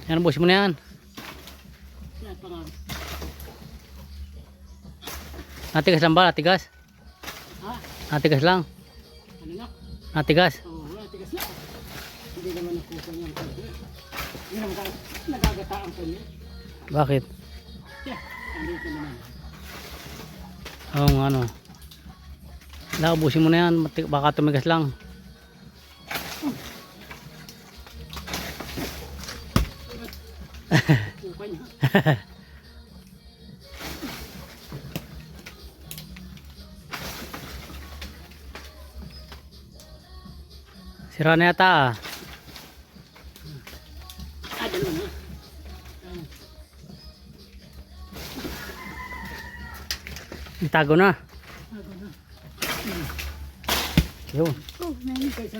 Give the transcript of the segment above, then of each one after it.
Yan, busin mo na yan. Yan, pangalan. Natigas lang ba? Natigas? Ha? Natigas lang. Ano na? Natigas. Oo, wala, tigas na. Hindi naman nakuha niya ang kanya. Hindi naman nagagataan ko niya. Bakit? Yeah, andito naman. Oo nga ano. Wala, ubusin mo na yan. Baka tumigas lang. Kuha niya. Sira na yata ah. Dalawa na. Itago na. Ako na. Yun. Oh, nahin ka isa.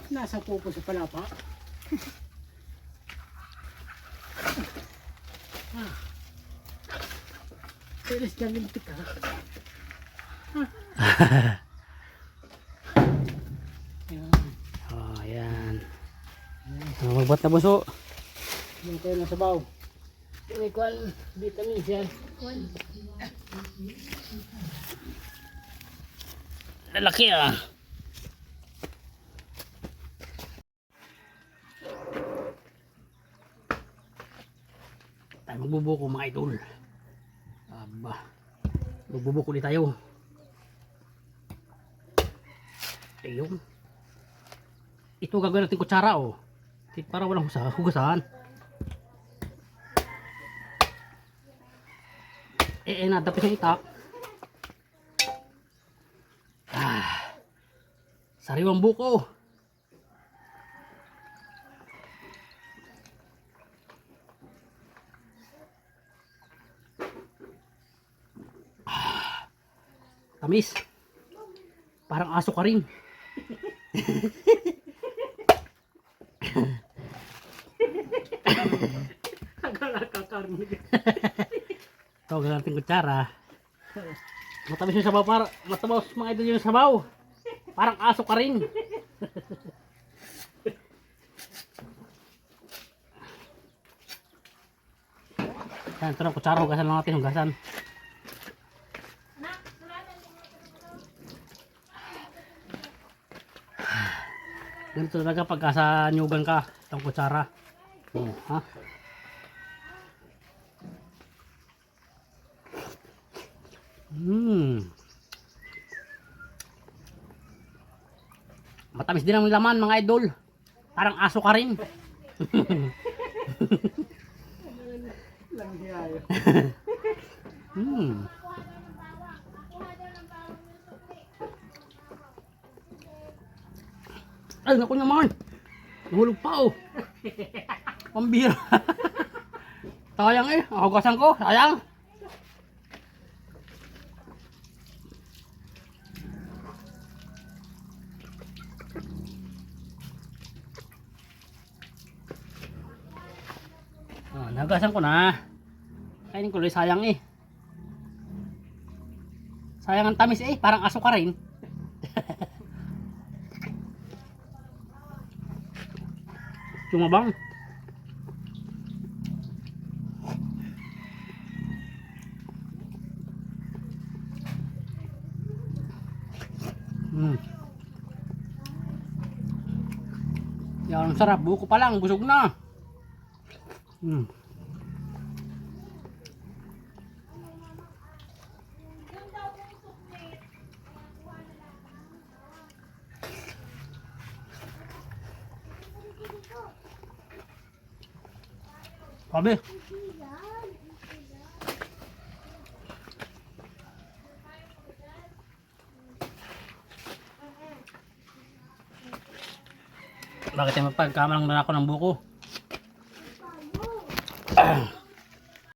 Nasa pupo sa palapa. Tilis ka lintik ka. Oh, yan. Magbat na buso. Yung kayo nasa baw. May kwan, vitamins yan. Lalaki ah. Tayo magbubuko mga idol. Aba. Magbubuko ulit tayo. Ayun. Ito gagawin natin kutsara oh. Para walang hugasan. Nadapit ng itak. Sariwang buko. Tamis. Parang aso ka rin. Ito, gagawin natin kutsara. Matamis yung sabaw, matamis mga idol yung sabaw. Parang aso ka rin. Yan, ito na kutsara, hugasan lang natin, hugasan. Ganito talaga pagka sa nyugan ka, itong kutsara. Ha? Matamis din ang laman mga idol. Parang aso ka rin. Ay naku naman. Nahulog pa oh. Pambira. Sayang eh. Hugasan ko. Sayang. Nagasan ko na. Kainin ko ulit, sayang eh. Sayang ang tamis eh, parang aso ka rin. Sumabang. Yan, sarap. Buko pa lang, busog na. Sabi. Bakit yung mapagkamalang na ako ng buko?